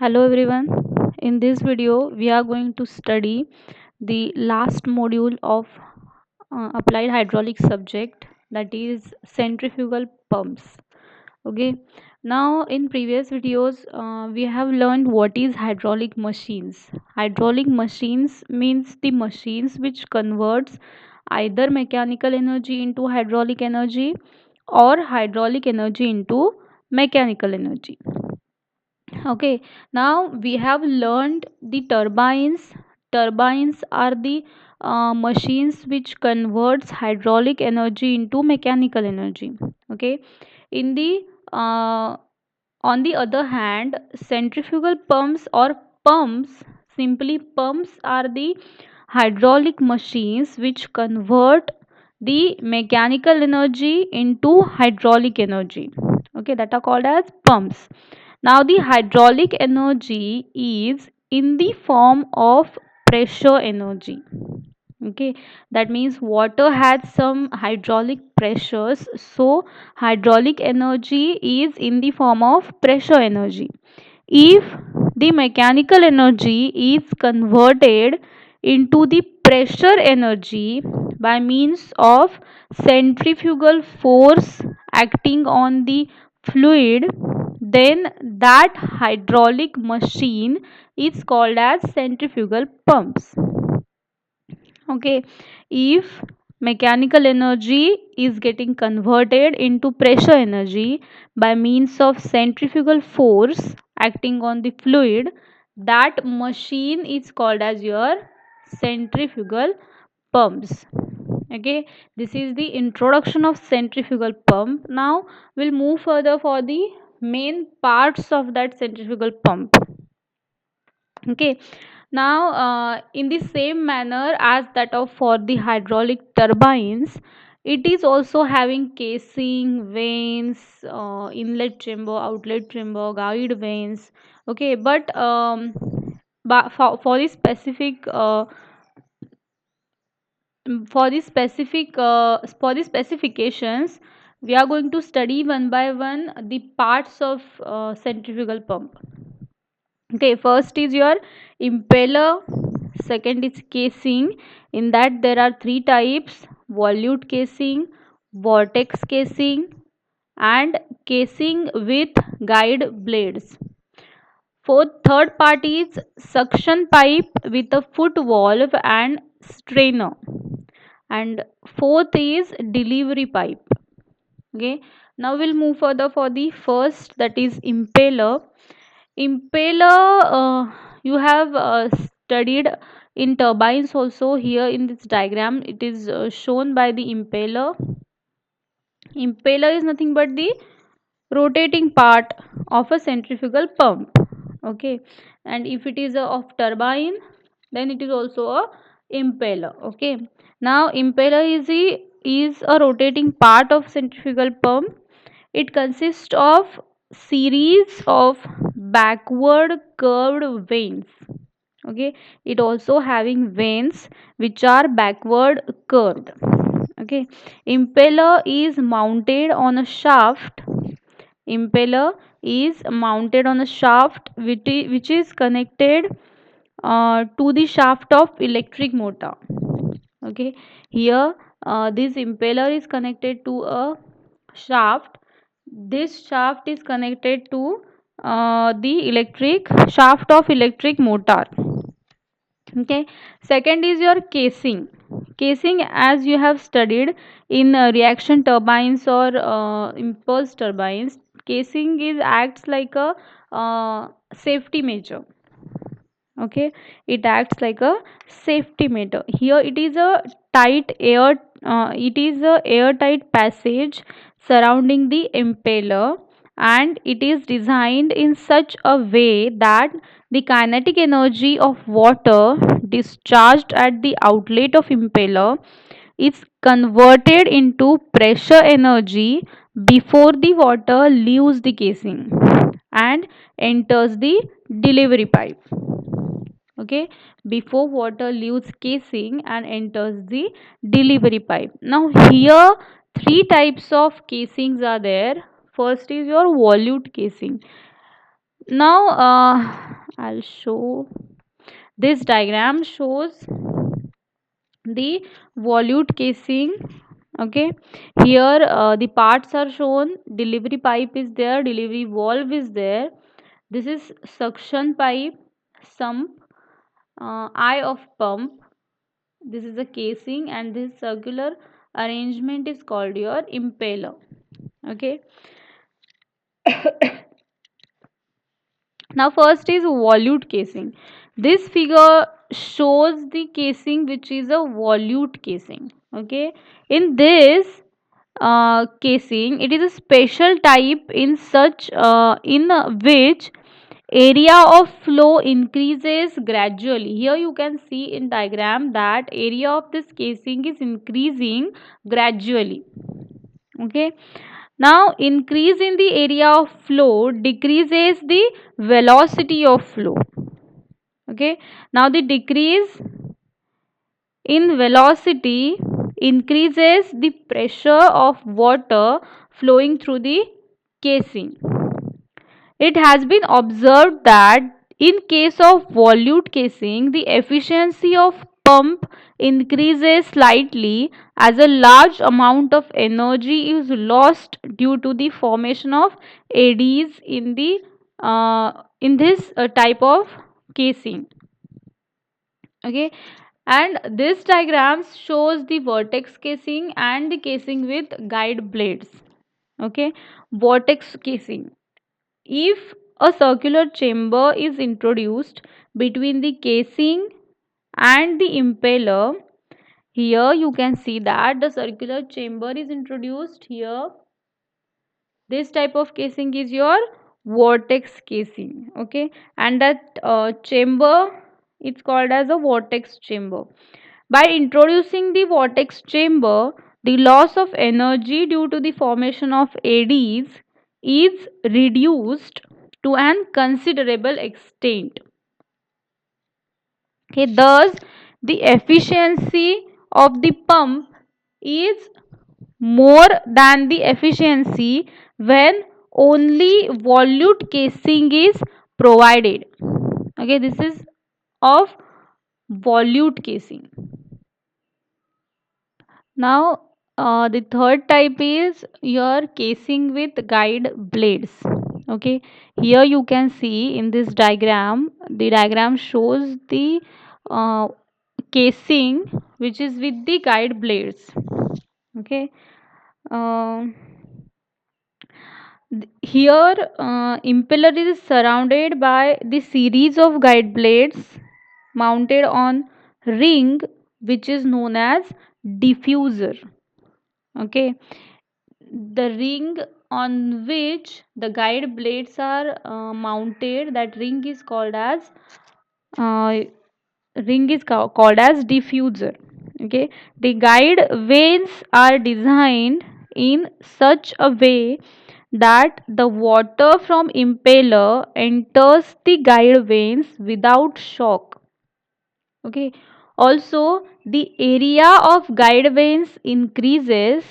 Hello everyone. In this video, we are going to study the last module of applied hydraulic subject, that is centrifugal pumps. Okay. Now, in previous videos, we have learned what is hydraulic machines. Hydraulic machines means the machines which converts either mechanical energy into hydraulic energy or hydraulic energy into mechanical energy. Okay, now we have learned the turbines are the machines which converts hydraulic energy into mechanical energy. Okay, in the uh, on the other hand, centrifugal pumps or pumps, simply pumps, are the hydraulic machines which convert the mechanical energy into hydraulic energy. Okay, that are called as pumps. Now, the hydraulic energy is in the form of pressure energy. Okay, that means water has some hydraulic pressures, so hydraulic energy is in the form of pressure energy. If the mechanical energy is converted into the pressure energy by means of centrifugal force acting on the fluid, then that hydraulic machine is called as centrifugal pumps. Okay, if mechanical energy is getting converted into pressure energy by means of centrifugal force acting on the fluid, that machine is called as your centrifugal pumps. Okay, this is the introduction of centrifugal pump. Now we'll move further for the main parts of that centrifugal pump. Okay, now in the same manner as that of for the hydraulic turbines, it is also having casing, vanes, inlet chamber, outlet chamber, guide vanes. Okay, but for the specifications, we are going to study one by one the parts of centrifugal pump. Okay, first is your impeller, second is casing. In that there are three types: volute casing, vortex casing, and casing with guide blades. Third part is suction pipe with a foot valve and strainer. And fourth is delivery pipe. Okay, now we'll move further for the first, that is impeller. You have studied in turbines also. Here in this diagram it is shown by the impeller. Impeller is nothing but the rotating part of a centrifugal pump. Okay, and if it is of turbine, then it is also a impeller. Okay, now impeller is a rotating part of centrifugal pump. It consists of series of backward curved vanes. Okay, it also having vanes which are backward curved. Okay, impeller is mounted on a shaft. Impeller is mounted on a shaft which is connected to the shaft of electric motor. Okay, here this impeller is connected to a shaft. This shaft is connected to the electric shaft of electric motor. Okay, second is your casing. Casing, as you have studied in reaction turbines or impulse turbines, casing is acts like a safety measure. Okay, it acts like a safety measure. Here it is a it is a airtight passage surrounding the impeller, and it is designed in such a way that the kinetic energy of water discharged at the outlet of impeller is converted into pressure energy before the water leaves the casing and enters the delivery pipe. Okay, before water leaves casing and enters the delivery pipe. Now here three types of casings are there. First is your volute casing. Now I'll show. This diagram shows the volute casing. Okay, here the parts are shown. Delivery pipe is there, delivery valve is there. This is suction pipe, sump, eye of pump. This is the casing, and this circular arrangement is called your impeller. Okay, now first is volute casing. This figure shows the casing which is a volute casing. Okay, in this casing, it is a special type in such in which area of flow increases gradually. Here you can see in diagram that area of this casing is increasing gradually. Okay, now increase in the area of flow decreases the velocity of flow. Okay, now the decrease in velocity increases the pressure of water flowing through the casing. It has been observed that in case of volute casing, the efficiency of pump increases slightly as a large amount of energy is lost due to the formation of eddies in this type of casing. Okay, and this diagram shows the vortex casing and the casing with guide blades. Okay, vortex casing. If a circular chamber is introduced between the casing and the impeller, here you can see that the circular chamber is introduced here. This type of casing is your vortex casing. Okay, and that chamber, it's called as a vortex chamber. By introducing the vortex chamber, the loss of energy due to the formation of eddies is reduced to an considerable extent. Okay, thus the efficiency of the pump is more than the efficiency when only volute casing is provided. Okay, this is of volute casing. Now, the third type is your casing with guide blades. Okay, here you can see in this diagram, the diagram shows the uh, casing which is with the guide blades. Okay, um here impeller is surrounded by the series of guide blades mounted on ring which is known as diffuser. Okay, the ring on which the guide blades are mounted, that ring is called as uh, called as diffuser. Okay, the guide vanes are designed in such a way that the water from impeller enters the guide vanes without shock. Okay, also the area of guide vanes increases,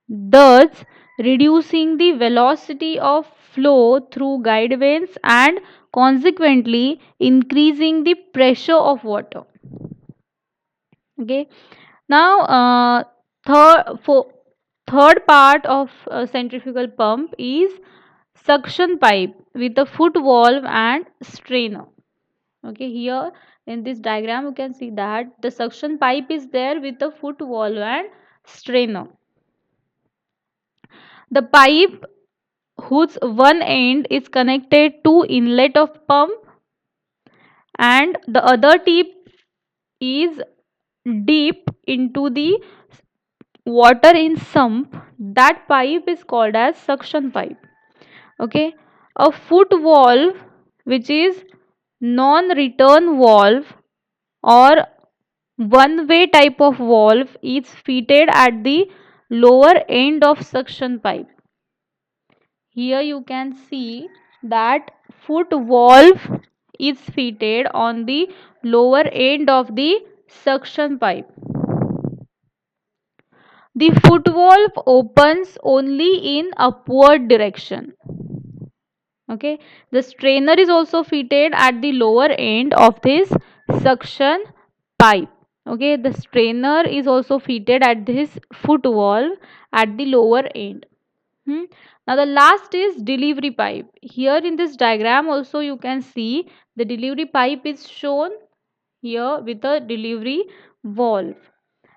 thus reducing the velocity of flow through guide vanes and consequently increasing the pressure of water. Okay, now third part of centrifugal pump is suction pipe with a foot valve and strainer. Okay, here in this diagram you can see that the suction pipe is there with a foot valve and strainer. The pipe whose one end is connected to inlet of pump and the other tip is deep into the water in sump, that pipe is called as suction pipe. Okay, a foot valve which is non return valve or one way type of valve is fitted at the lower end of suction pipe. Here you can see that foot valve is fitted on the lower end of the suction pipe. The foot valve opens only in upward direction. Okay, the strainer is also fitted at the lower end of this suction pipe. Okay, the strainer is also fitted at this foot valve at the lower end. Hmm. Now the last is delivery pipe. Here in this diagram also you can see the delivery pipe is shown here with a delivery valve.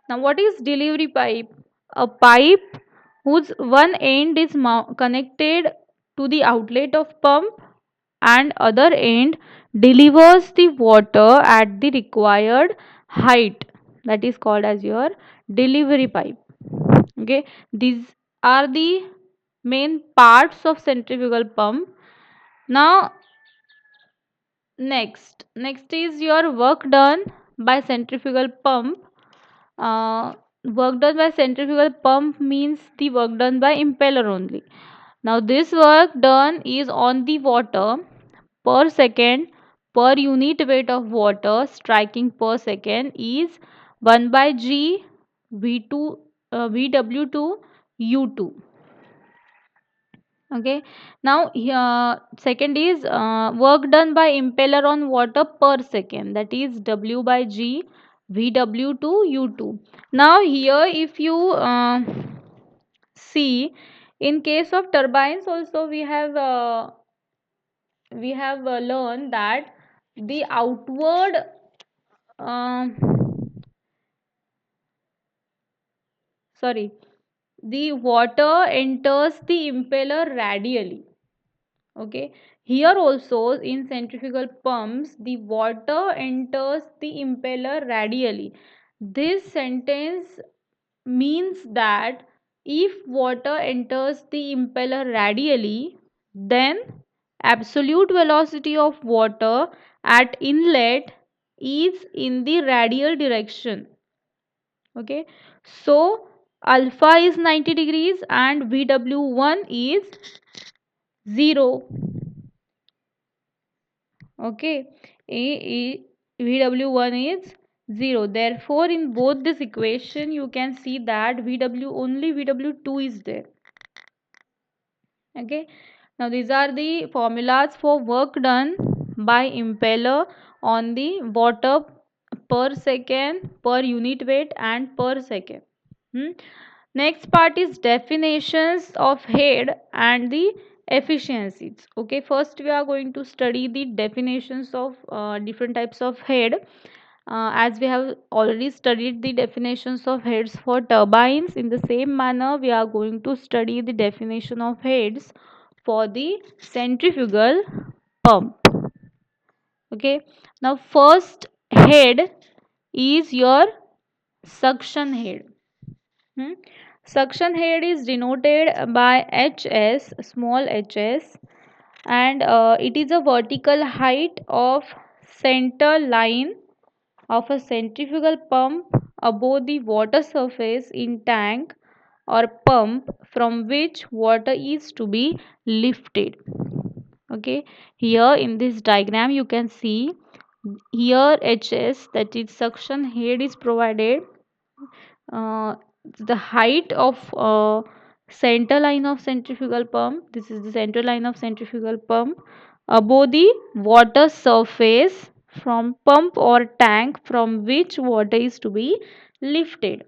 Now what is delivery pipe? A pipe whose one end is connected to the outlet of pump and other end delivers the water at the required height, that is called as your delivery pipe. Okay, these are the main parts of centrifugal pump. Now next is your work done by centrifugal pump. uh, Work done by centrifugal pump means the work done by impeller only. Now this work done is on the water per second per unit weight of water striking per second is 1 by g v2 vw2 u2. Okay, now here second is work done by impeller on water per second, that is w by g vw2 u2. Now here if you see, in case of turbines also we have learned that the outward um sorry, the water enters the impeller radially. Okay, here also in centrifugal pumps the water enters the impeller radially. This sentence means that if water enters the impeller radially, then absolute velocity of water at inlet is in the radial direction. Okay, so alpha is 90 degrees and vw1 is 0. Okay, vw1 is 0, therefore in both this equation you can see that vw2 is there. Okay, now these are the formulas for work done by impeller on the water per second per unit weight and per second. Hmm. Next part is definitions of head and the efficiencies. Okay, first we are going to study the definitions of different types of head. As we have already studied the definitions of heads for turbines, in the same manner we are going to study the definition of heads for the centrifugal pump. Okay, now first head is your suction head. Hmm. Suction head is denoted by HS, small hs, and it is a vertical height of center line of a centrifugal pump above the water surface in tank or pump from which water is to be lifted. Okay, here in this diagram you can see here HS, that is suction head, is provided. uh, the height of center line of centrifugal pump, this is the center line of centrifugal pump above the water surface from pump or tank from which water is to be lifted.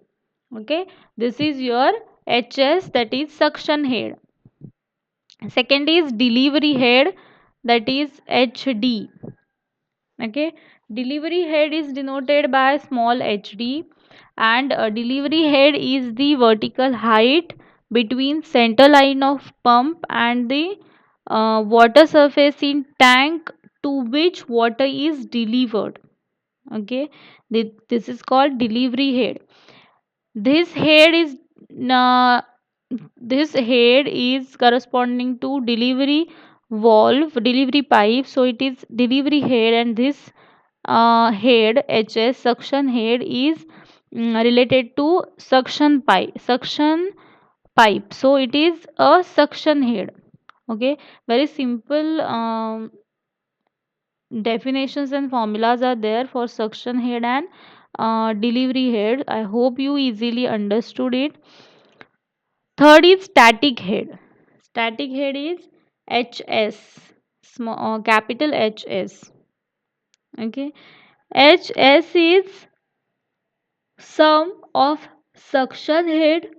Okay, this is your HS, that is suction head. Second is delivery head, that is HD. Okay, delivery head is denoted by small hd, and delivery head is the vertical height between center line of pump and the water surface in tank to which water is delivered. Okay, this is called delivery head. This head is uh, this head is corresponding to delivery valve, delivery pipe, so it is delivery head. And this head HS, suction head, is related to suction pipe, so it is a suction head. Okay, very simple definitions and formulas are there for suction head and delivery head. I hope you easily understood it. Third is static head. Static head is HS. capital HS. Okay, HS is sum of suction head,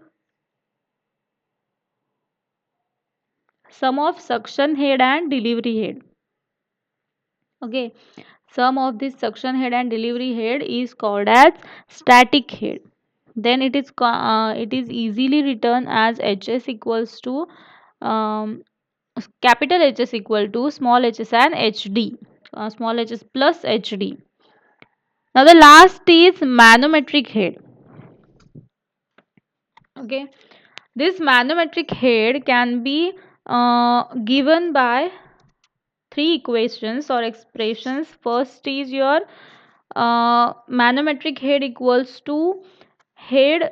and delivery head. Okay, sum of this suction head and delivery head is called as static head. Then it is easily written as HS equals to um, capital HS equal to small hs and HD, small hs plus HD. Now the last is manometric head. Okay, this manometric head can be given by three equations or expressions. First is your manometric head equals to head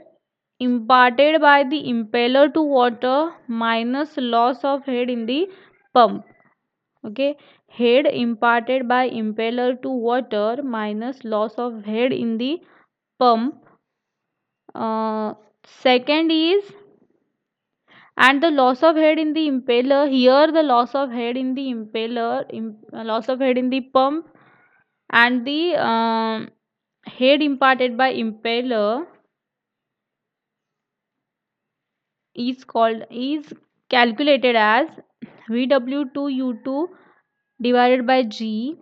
imparted by the impeller to water minus loss of head in the pump. Okay, head imparted by impeller to water minus loss of head in the pump. Second is, and the loss of head in the impeller, here the loss of head in the loss of head in the pump, and the head imparted by impeller is calculated as VW2U2 divided by G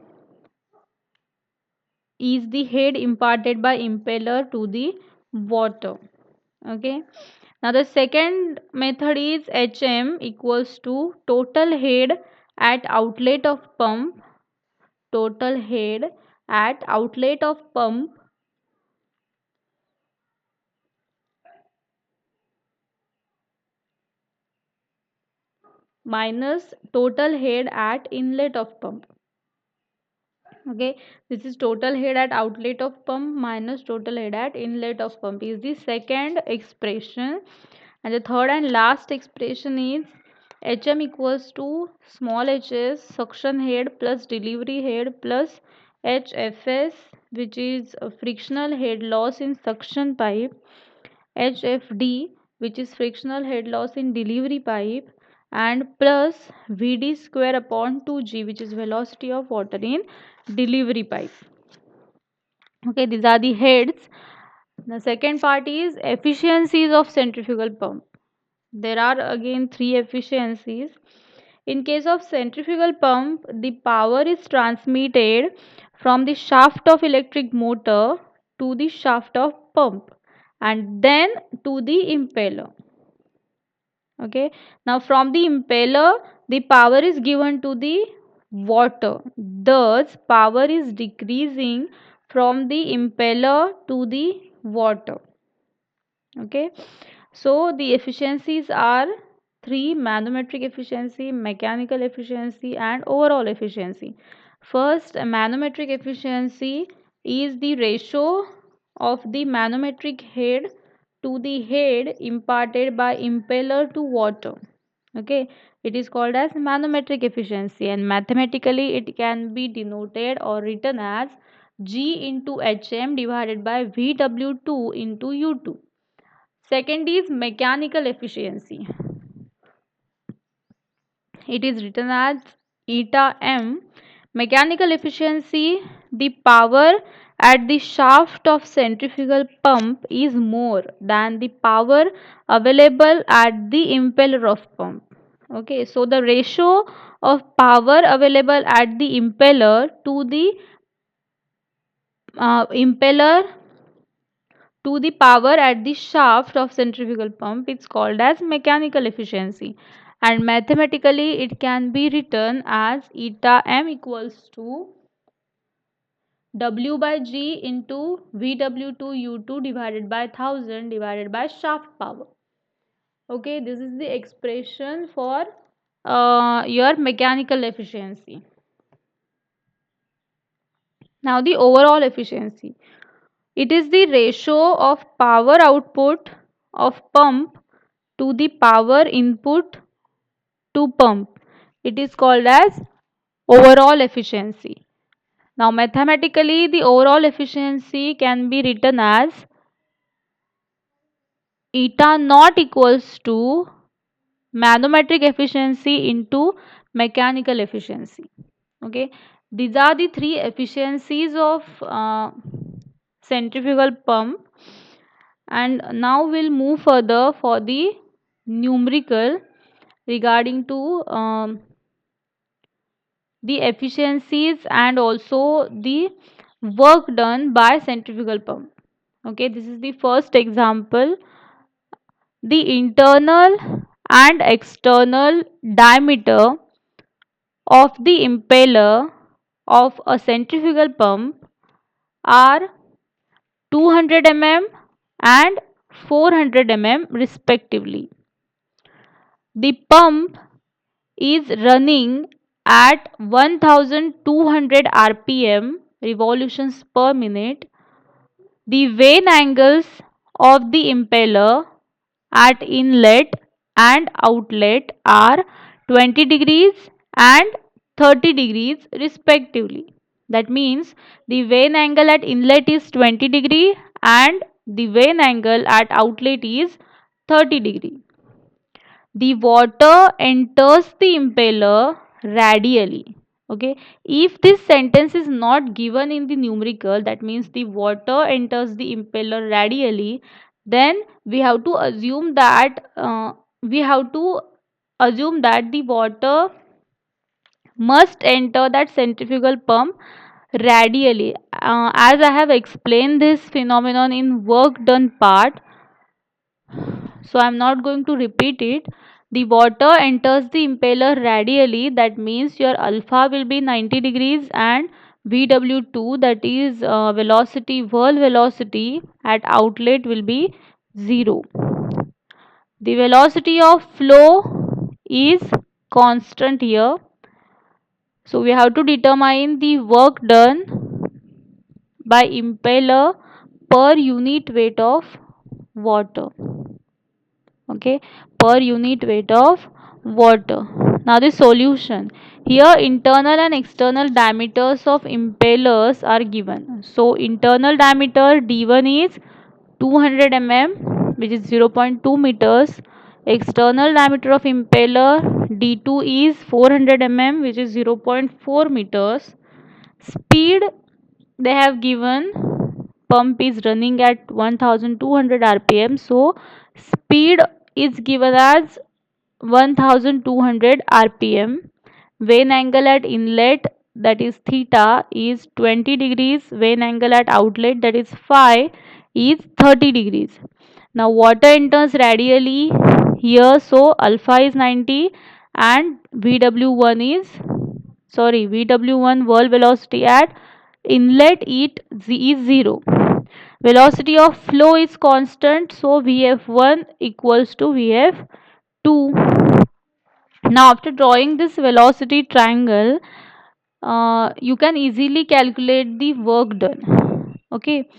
is the head imparted by impeller to the water. Okay, now the second method is HM equals to total head at outlet of pump, total head at outlet of pump minus total head at inlet of pump. Okay, this is total head at outlet of pump minus total head at inlet of pump is the second expression. And the third and last expression is HM equals to small hs suction head plus delivery head plus HFS, which is a frictional head loss in suction pipe, HFD, which is frictional head loss in delivery pipe, and plus Vd square upon 2G, which is velocity of water in delivery pipe. Okay, these are the heads. The second part is efficiencies of centrifugal pump. There are again three efficiencies. In case of centrifugal pump, the power is transmitted from the shaft of electric motor to the shaft of pump and then to the impeller. Okay, now from the impeller the power is given to the water, thus power is decreasing from the impeller to the water. Okay, so the efficiencies are three: manometric efficiency, mechanical efficiency, and overall efficiency. First, manometric efficiency is the ratio of the manometric head to the head imparted by impeller to water. Okay, it is called as manometric efficiency, and mathematically it can be denoted or written as G into HM divided by VW2 into U2. Second is mechanical efficiency. It is written as eta m. Mechanical efficiency, the power at the shaft of centrifugal pump is more than the power available at the impeller of pump. Okay, so the ratio of power available at the impeller to the impeller to the power at the shaft of centrifugal pump is called as mechanical efficiency, and mathematically it can be written as eta m equals to W by G into VW2U2 divided by 1000 divided by shaft power. Okay, this is the expression for your mechanical efficiency. Now the overall efficiency. It is the ratio of power output of pump to the power input to pump. It is called as overall efficiency. Now mathematically the overall efficiency can be written as eta naught equals to manometric efficiency into mechanical efficiency. Okay, these are the three efficiencies of centrifugal pump. And now we'll move further for the numerical regarding to the efficiencies and also the work done by centrifugal pump. Okay, this is the first example. The internal and external diameter of the impeller of a centrifugal pump are 200 mm and 400 mm respectively. The pump is running at 1200 rpm revolutions per minute. The vane angles of the impeller at inlet and outlet are 20 degrees and 30 degrees respectively. That means the vane angle at inlet is 20 degree and the vane angle at outlet is 30 degree. The water enters the impeller radially. Okay, if this sentence is not given in the numerical, that means the water enters the impeller radially, then we have to assume that the water must enter that centrifugal pump radially. As I have explained this phenomenon in work done part, so I'm not going to repeat it. The water enters the impeller radially, that means your alpha will be 90 degrees and VW2, that is velocity, whirl velocity at outlet will be 0. The velocity of flow is constant here. So we have to determine the work done by impeller per unit weight of water. Okay, per unit weight of water. Now the solution, here internal and external diameters of impellers are given. So internal diameter d1 is 200 mm, which is 0.2 meters. External diameter of impeller d2 is 400 mm, which is 0.4 meters. Speed they have given, pump is running at 1200 rpm, so speed is given as 1200 rpm. Vane angle at inlet, that is theta, is 20 degrees. Vane angle at outlet, that is phi, is 30 degrees. Now water enters radially here, so alpha is 90 and vw1 is vw1 whirl velocity at inlet is 0. Velocity of flow is constant, so vf1 equals to vf2. Now after drawing this velocity triangle, you can easily calculate the work done. Okay,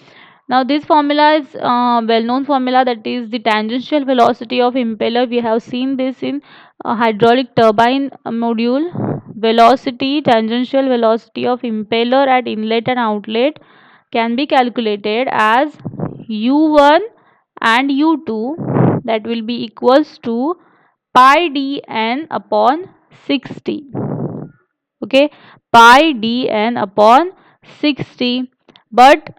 now this formula is well known formula, that is the tangential velocity of impeller. We have seen this in hydraulic turbine module. Velocity, tangential velocity of impeller at inlet and outlet can be calculated as u1 and u2, that will be equals to pi dn upon 60. Okay, pi dn upon 60. But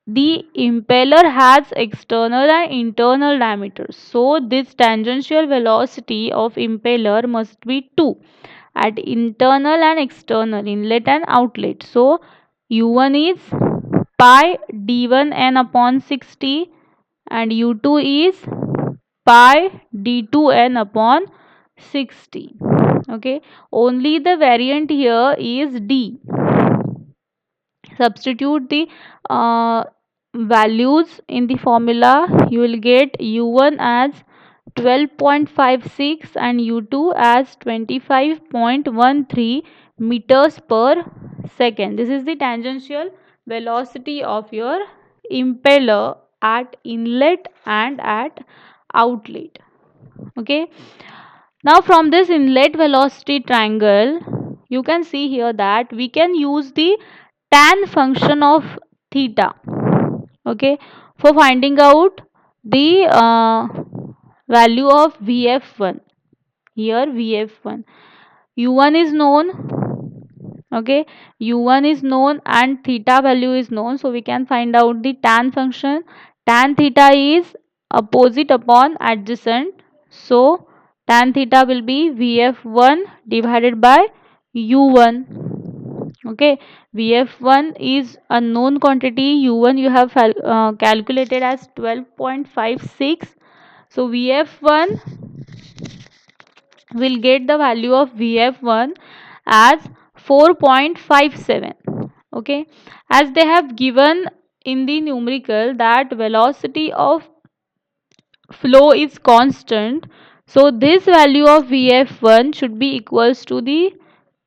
the impeller has external and internal diameters, so this tangential velocity of impeller must be 2 at internal and external, inlet and outlet. So u1 is pi d1 n upon 60 and u2 is pi d2 n upon 60. Okay, only the variant here is d. Substitute the values in the formula, you will get u1 as 12.56 and u2 as 25.13 meters per second. This is the tangential velocity of your impeller at inlet and at outlet. Okay, now from this inlet velocity triangle, you can see here that we can use the tan function of theta, okay, for finding out the value of vf1. Here vf1, u1 is known. Okay, u1 is known and theta value is known, so we can find out the tan function. Tan theta is opposite upon adjacent, so tan theta will be vf1 divided by u1. Okay, vf1 is a known quantity, u1 you have calculated as 12.56, so vf1 will get the value of vf1 as 4.57. Okay, as they have given in the numerical that velocity of flow is constant, so this value of vf1 should be equals to the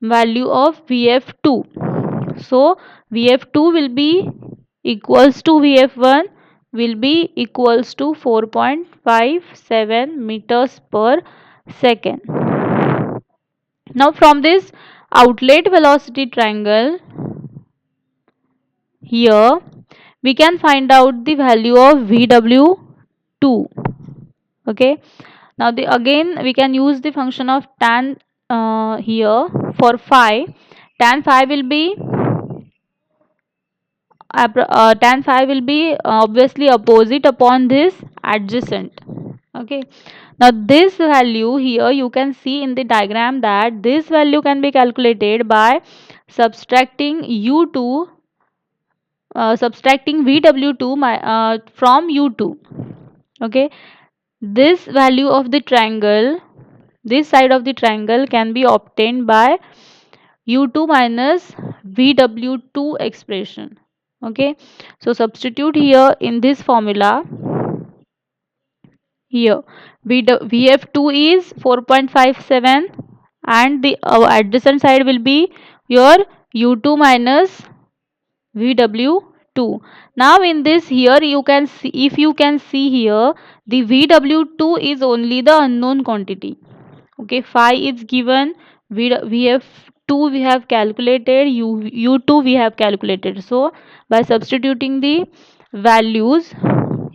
value of vf2. So vf2 will be equals to vf1 will be equals to 4.57 meters per second. Now from this outlet velocity triangle here we can find out the value of vw2. Okay, now the again we can use the function of tan here for phi. Tan phi will be tan phi will be obviously opposite upon this adjacent. Okay, now this value here you can see in the diagram that this value can be calculated by subtracting u2 subtracting vw2 from u2. Okay, this value of the triangle, this side of the triangle can be obtained by u2 minus vw2 expression. Okay, so substitute here in this formula. Here vf2 is 4.57 and the adjacent side will be your u2 minus vw2. Now in this here you can see, if you can see here, the vw2 is only the unknown quantity. Okay, phi is given, vf2 we have calculated, u2 we have calculated. So by substituting the values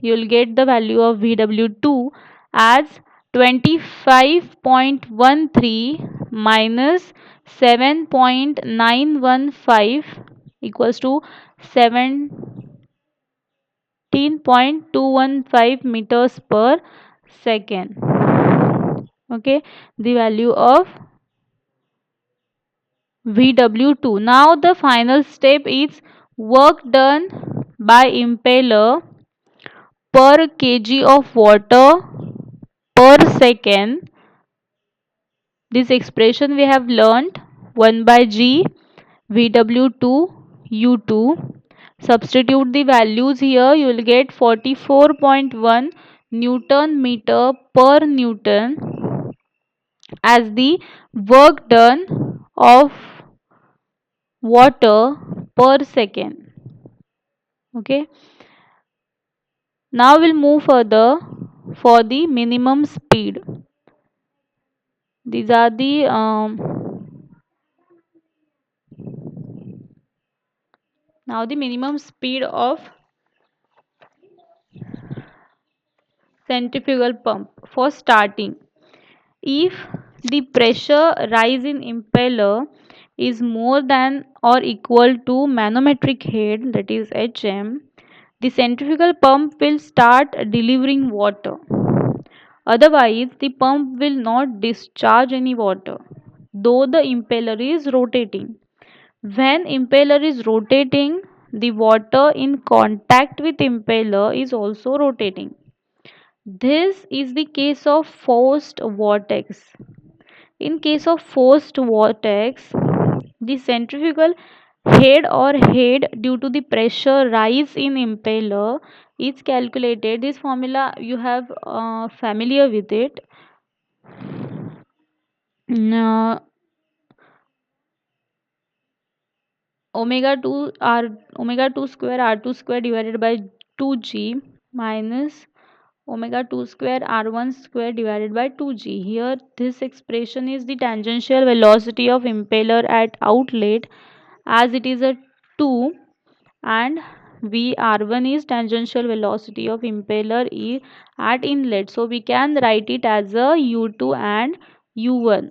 you will get the value of vw2 as 25.13 minus 7.915 equals to 17.215 meters per second. Okay, the value of vw2. Now the final step is work done by impeller per kg of water per second. This expression we have learnt 1 by g vw2 u2. Substitute the values here, you will get 44.1 newton meter per newton as the work done of water per second. Okay, now we'll move further for the minimum speed. These are the now the minimum speed of centrifugal pump. For starting, if the pressure rise in impeller is more than or equal to manometric head, that is hm, the centrifugal pump will start delivering water. Otherwise the pump will not discharge any water though the impeller is rotating. When impeller is rotating, the water in contact with impeller is also rotating. This is the case of forced vortex. In case of forced vortex, the centrifugal head or head due to the pressure rise in impeller is calculated. This formula you have familiar with it. Uh, omega 2 r omega 2 square r2 square divided by 2g minus omega 2 square r1 square divided by 2g. Here this expression is the tangential velocity of impeller at outlet, as it is a 2, and vr1 is tangential velocity of impeller at inlet, so we can write it as a u2 and u1.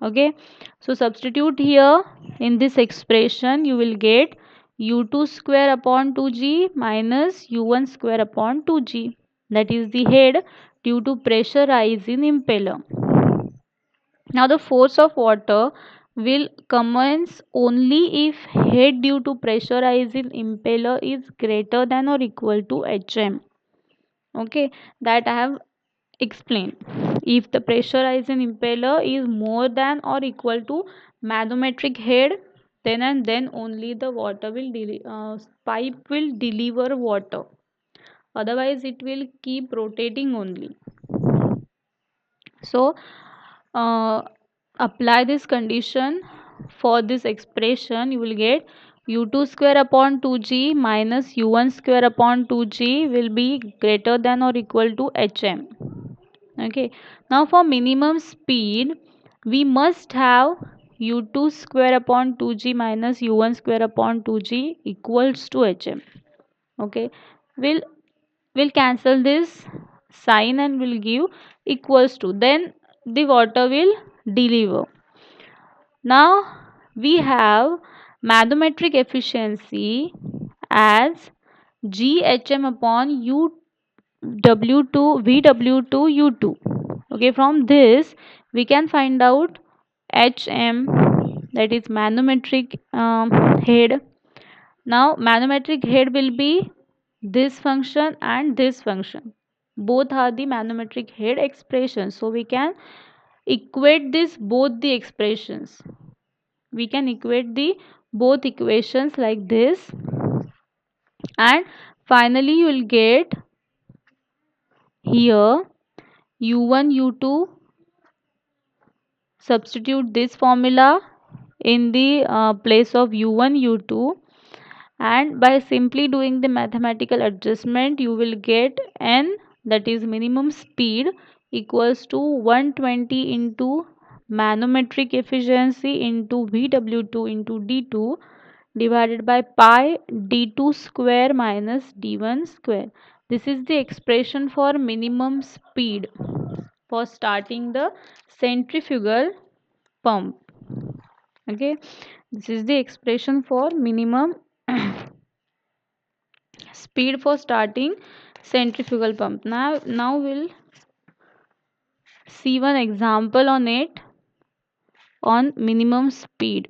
Okay, so substitute here in this expression, you will get u2 square upon 2g minus u1 square upon 2g, that is the head due to pressure rise in impeller. Now the force of water will commence only if head due to pressure rise in impeller is greater than or equal to hm. Okay, that I have explained. If the pressure rise in impeller is more than or equal to manometric head, then and then only the water will pipe will deliver water. Otherwise, it will keep rotating only. So, uh, apply this condition for this expression. You will get u2 square upon 2g minus u1 square upon 2g will be greater than or equal to hm. Okay, now for minimum speed we must have u2 square upon 2g minus u1 square upon 2g equals to hm. Okay, we'll we'll cancel this sign and will give equals to, then the water will deliver. Now we have manometric efficiency as ghm upon u w2 vw2 u2. Okay, from this we can find out hm, that is manometric head. Now manometric head will be this function and this function, both are the manometric head expressions, so we can equate this both the expressions, we can equate the both equations like this, and finally you will get here u1 u2, substitute this formula in the place of u1 u2, and by simply doing the mathematical adjustment you will get n, that is minimum speed, equals to 120 into manometric efficiency into vw2 into d2 divided by pi d2 square minus d1 square. This is the expression for minimum speed for starting the centrifugal pump. Okay, this is the expression for minimum speed for starting centrifugal pump. Now we'll see one example on it, on minimum speed.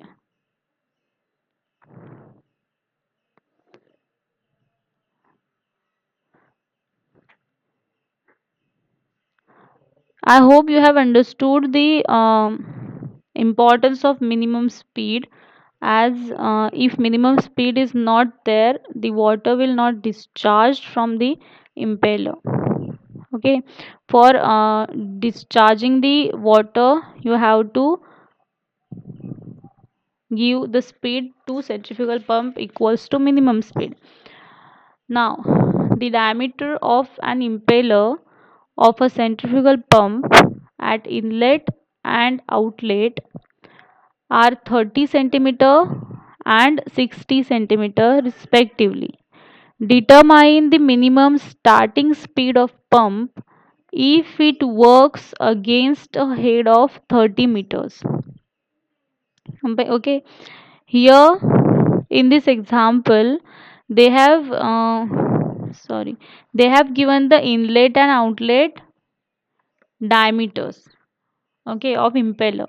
I hope you have understood the importance of minimum speed, as if minimum speed is not there, the water will not discharge from the impeller. Okay, for discharging the water you have to give the speed to centrifugal pump equals to minimum speed. Now the diameter of an impeller of a centrifugal pump at inlet and outlet are 30 centimeter and 60 centimeter respectively. Determine the minimum starting speed of pump if it works against a head of 30 meters. Okay, here in this example they have they have given the inlet and outlet diameters, okay, of impeller.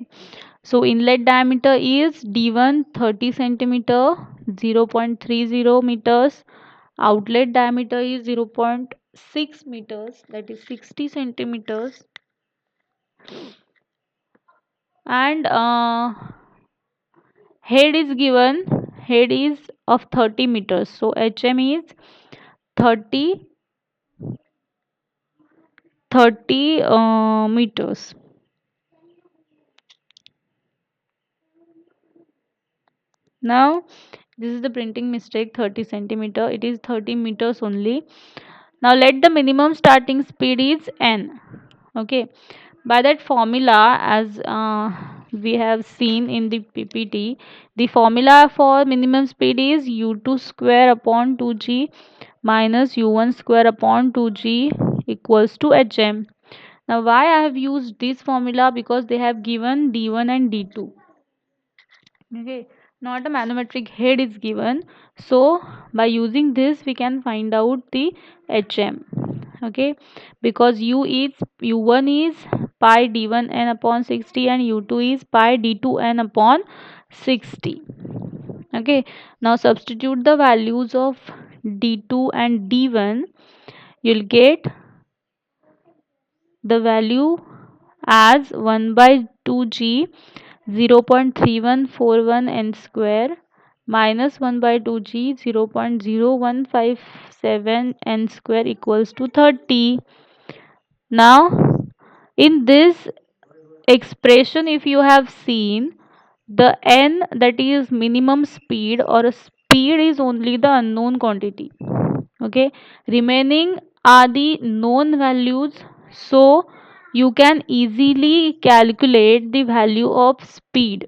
So inlet diameter is d1 30 centimeter, 0.30 meters. Outlet diameter is 0.6 meters, that is 60 centimeters. And head is given, head is of 30 meters, so hm is 30 meters. Now this is the printing mistake, 30 centimeter, it is 30 meters only. Now let the minimum starting speed is n. Okay, by that formula, as we have seen in the ppt, the formula for minimum speed is u2 square upon 2g minus u1 square upon 2g equals to hm. Now why I have used this formula? Because they have given d1 and d2. Okay, not a manometric head is given, so by using this we can find out the hm. Okay, because u1 is pi d1 n upon 60 and u2 is pi d2n upon 60. Okay, now substitute the values of d2 and d1. You'll get the value as 1 by 2g 0.3141 n square minus 1 by 2g 0.0157 n square equals to 30. Now in this expression, if you have seen, the n, that is minimum speed or speed, is only the unknown quantity. Okay, remaining are the known values, so you can easily calculate the value of speed,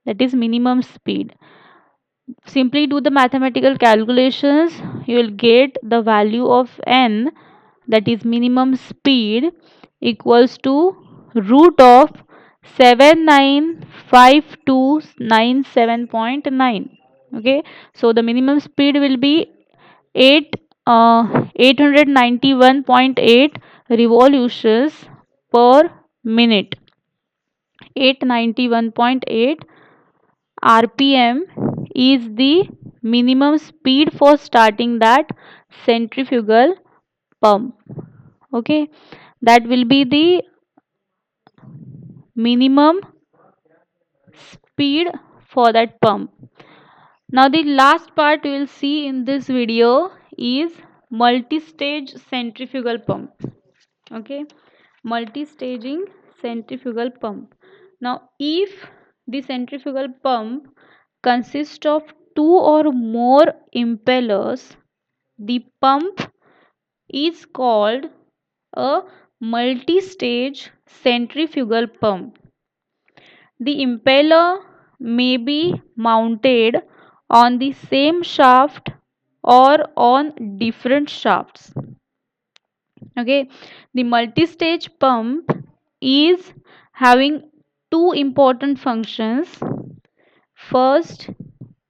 that is minimum speed. Simply do the mathematical calculations, you will get the value of n, that is minimum speed, equals to root of 795,297.9. Okay, so the minimum speed will be 8 891.8 revolutions per minute. 891.8 rpm is the minimum speed for starting that centrifugal pump. Okay, that will be the minimum speed for that pump. Now the last part we will see in this video is multi-stage centrifugal pump. Okay, multi-staging centrifugal pump. Now if the centrifugal pump consists of two or more impellers, the pump is called a multi-stage centrifugal pump. The impeller may be mounted on the same shaft or on different shafts. Okay, the multi-stage pump is having two important functions. First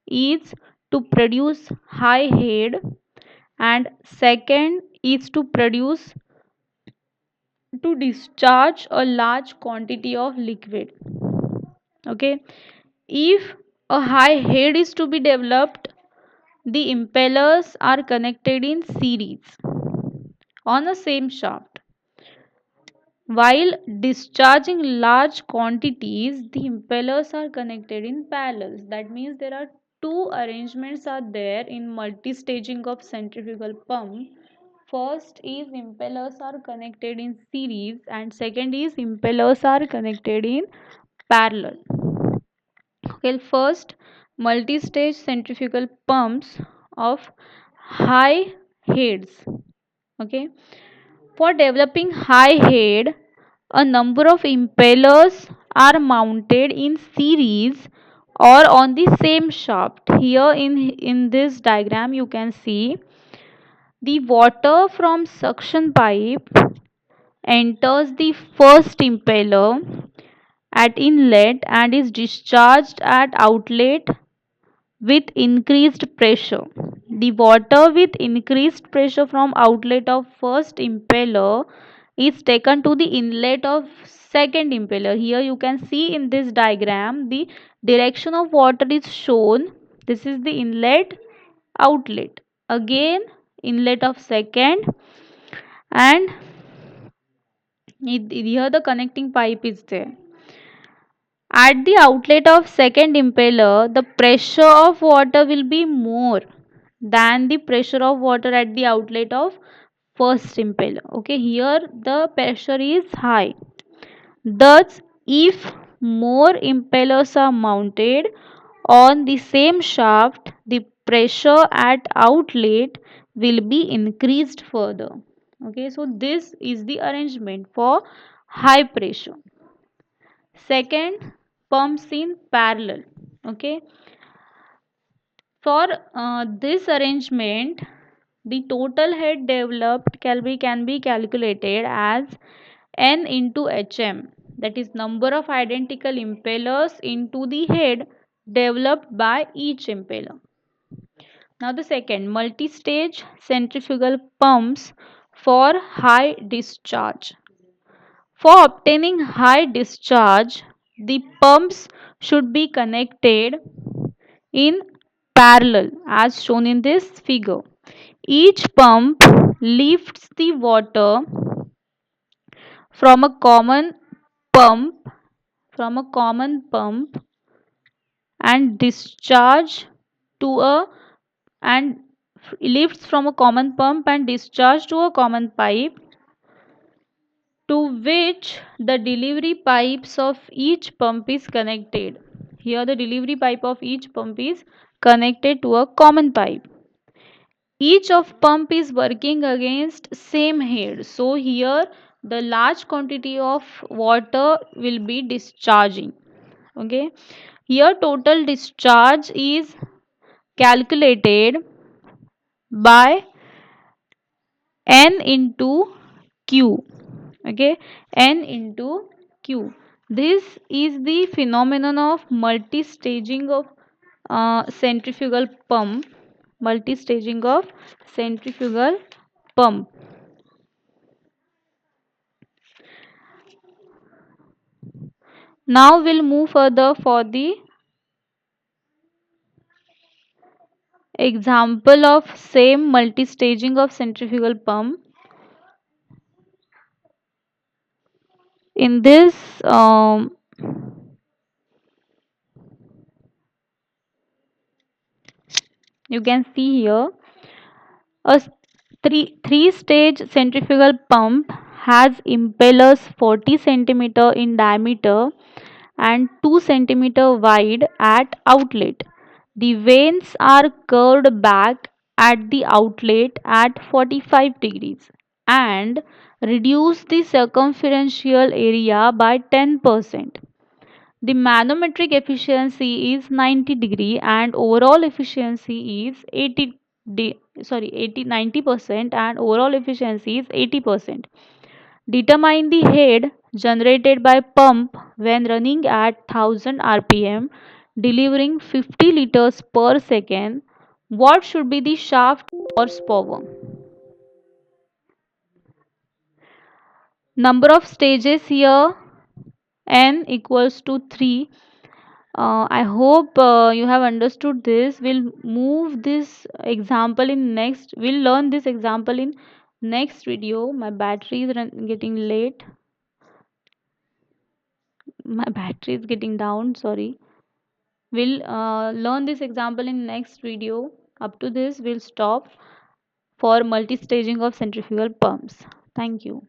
is to produce high head, and second is to discharge a large quantity of liquid. Okay, if a high head is to be developed, the impellers are connected in series on the same shaft. While discharging large quantities, the impellers are connected in parallel. That means there are two arrangements are there in multi-staging of centrifugal pump. First is impellers are connected in series, and second is impellers are connected in parallel. Okay, first, multi-stage centrifugal pumps of high heads. Okay, for developing high head, a number of impellers are mounted in series or on the same shaft. Here in this diagram you can see the water from suction pipe enters the first impeller at inlet and is discharged at outlet with increased pressure. The water with increased pressure from outlet of first impeller is taken to the inlet of second impeller. Here you can see in this diagram the direction of water is shown. This is the inlet, outlet. Again inlet of second, and here the connecting pipe is there. At the outlet of second impeller, the pressure of water will be more than the pressure of water at the outlet of first impeller. Okay, here the pressure is high. Thus, if more impellers are mounted on the same shaft, the pressure at outlet will be increased further. Okay, so this is the arrangement for high pressure. Second, pumps in parallel. Okay, for this arrangement, the total head developed can be calculated as N into hm, that is number of identical impellers into the head developed by each impeller. Now the second, multi-stage centrifugal pumps for high discharge. For obtaining high discharge, the pumps should be connected in parallel as shown in this figure. Each pump lifts the water from a common pump and discharge to a and lifts from a common pump and discharge to a common pipe to which the delivery pipes of each pump is connected. Here the delivery pipe of each pump is connected to a common pipe. Each of pump is working against same head. So here the large quantity of water will be discharging. Okay. Here total discharge is calculated by n into q. Okay, n into q. This is the phenomenon of multi-staging of centrifugal pump. Multi-staging of centrifugal pump. Now we'll move further for the example of same multi-staging of centrifugal pump. In this, you can see here a three stage centrifugal pump has impellers 40 centimeter in diameter and 2 centimeter wide at outlet. The vanes are curved back at the outlet at 45 degrees and reduce the circumferential area by 10%. The manometric efficiency is 90 degree and overall efficiency is 90% and overall efficiency is 80%. Determine the head generated by pump when running at 1000 rpm delivering 50 liters per second. What should be the shaft horsepower? Number of stages here, n equals to 3. I hope you have understood this. We'll move this example in next. We'll learn this example in next video. My battery is getting late. My battery is getting down. Sorry. We'll learn this example in next video. Up to this, we'll stop for multi-staging of centrifugal pumps. Thank you.